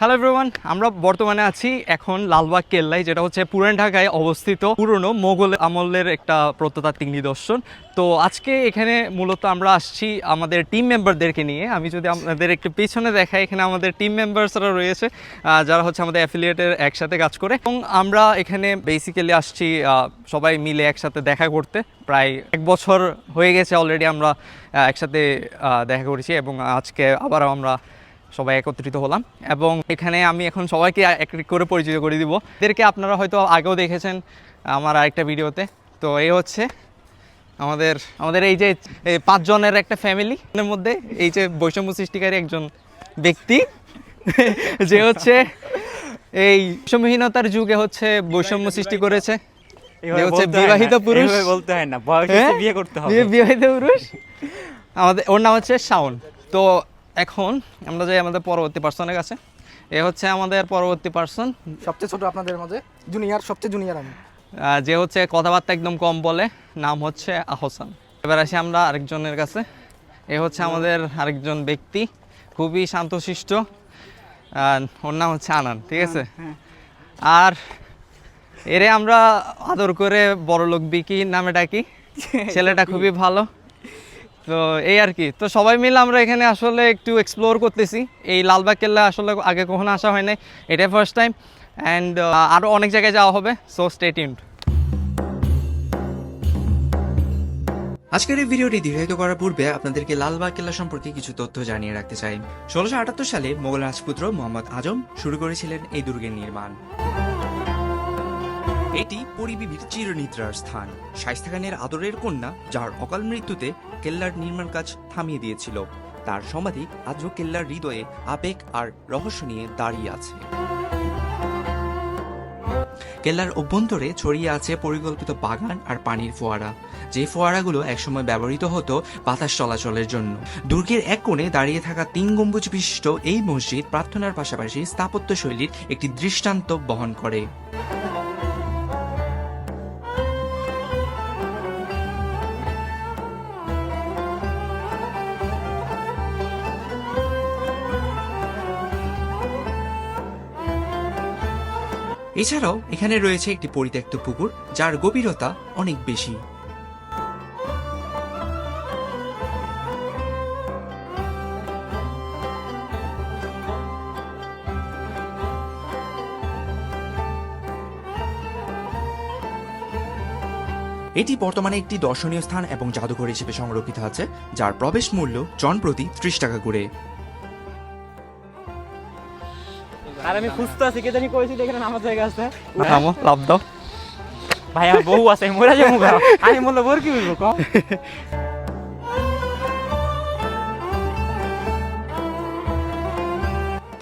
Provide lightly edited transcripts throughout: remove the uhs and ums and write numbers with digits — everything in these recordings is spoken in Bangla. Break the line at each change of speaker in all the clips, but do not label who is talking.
হ্যালো এভরিওয়ান, আমরা বর্তমানে আছি এখন লালবাগ কেল্লায়, যেটা হচ্ছে পুরান ঢাকায় অবস্থিত পুরনো মোগল আমলের একটা প্রত্নতাত্ত্বিক নিদর্শন। তো আজকে এখানে মূলত আমরা আসছি আমাদের টিম মেম্বারদেরকে নিয়ে। আমি যদি আমাদের একটু পিছনে দেখাই, এখানে আমাদের টিম মেম্বার্সরা রয়েছে যারা হচ্ছে আমাদের অ্যাফিলিয়েটের একসাথে কাজ করে, এবং আমরা এখানে বেসিক্যালি আসছি সবাই মিলে একসাথে দেখা করতে। প্রায় 1 বছর হয়ে গেছে অলরেডি আমরা একসাথে দেখা করেছি, এবং আজকে আবার আমরা সবাই একত্রিত হলাম। এবং এখানে আমি এখন সবাইকে এক এক করে পরিচিত করে দিব। এদেরকে আপনারা হয়তো আগেও দেখেছেন আমার আরেকটা ভিডিওতে। তো এই হচ্ছে আমাদের এই যে 5 জনের একটা ফ্যামিলি, এর মধ্যে এই যে বৈষম্য সৃষ্টিকারী একজন ব্যক্তি যে হচ্ছে এই বৈষম্যহীনতার যুগে হচ্ছে বৈষম্য সৃষ্টি করেছে। হচ্ছে বিবাহিত পুরুষ,
বলতে হয় না, বয়স হচ্ছে বিয়ে করতে হবে।
বিবাহিত পুরুষ, ওর নাম হচ্ছে শাওন। তো এখন আমরা যাই আমাদের পরবর্তী পার্সনের কাছে। এ হচ্ছে আমাদের পরবর্তী পার্সন,
সবচেয়ে ছোট আপনাদের মাঝে, জুনিয়র, সবচেয়ে জুনিয়র আমি।
যে হচ্ছে কথাবার্তা একদম কম বলে, নাম হচ্ছে আহসান। এবার আসি আমরা আরেকজনের কাছে। এ হচ্ছে আমাদের আরেকজন ব্যক্তি, খুবই শান্তশিষ্ট, ওর নাম হচ্ছে আনান, ঠিক আছে। আর এরে আমরা আদর করে বড়লোক বিকি নামে ডাকি, ছেলেটা খুবই ভালো। তো এই আর কি। তো সবাই মিলে আমরা এখানে আসলে একটু এক্সপ্লোর করতেছি। এই লালবাগ কেল্লা আসলে আগে কখনো আসা হয় নাই, এটাই ফার্স্ট টাইম। অ্যান্ড আরও অনেক জায়গায় যাওয়া হবে, সো স্টে টিউনড।
আজকের এই ভিডিওটি দীর্ঘায়িত করার পূর্বে আপনাদেরকে লালবাগ কেল্লা সম্পর্কে কিছু তথ্য জানিয়ে রাখতে চাই। 1678 সালে মোগল রাজপুত্র মোহাম্মদ আজম শুরু করেছিলেন এই দুর্গের নির্মাণ। এটি পরিবিবির চিরনিদ্রার স্থান। শায়েস্তা খানের আদরের কন্যা, যার অকাল মৃত্যুতে কেল্লার নির্মাণ কাজ থামিয়ে দিয়েছিল, তার সমাধি আজও কেল্লার হৃদয়ে আবেগ আর রহস্য নিয়ে দাঁড়িয়ে আছে। কেল্লার অভ্যন্তরে ছড়িয়ে আছে পরিকল্পিত বাগান আর পানির ফোয়ারা, যে ফোয়ারাগুলো একসময় ব্যবহৃত হতো বাতাস চলাচলের জন্য। দুর্গের এক কোণে দাঁড়িয়ে থাকা 3 গম্বুজ বিশিষ্ট এই মসজিদ প্রার্থনার পাশাপাশি স্থাপত্য শৈলীর একটি দৃষ্টান্ত বহন করে। এছাড়াও এখানে রয়েছে একটি পরিত্যক্ত পুকুর, যার গভীরতা অনেক বেশি। এটি বর্তমানে একটি দর্শনীয় স্থান এবং জাদুঘর হিসেবে সংরক্ষিত আছে, যার প্রবেশ মূল্য জনপ্রতি 30 টাকা করে।
আর আমি খুঁজতে আছি, কে জানি কইছি দেখেন আমার জায়গা আছে।
থামো, লাভ দাও।
ভাই আমার বউ আছে, মোরা যাবো গা। আমি বললে বোর কি হইব কম।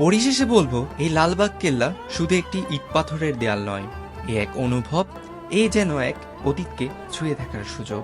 পরিশেষে বলবো, এই লালবাগ কেল্লা শুধু একটি ইট পাথরের দেয়াল নয়, এ এক অনুভব, এ যেন এক অতীতকে ছুঁয়ে দেখার সুযোগ।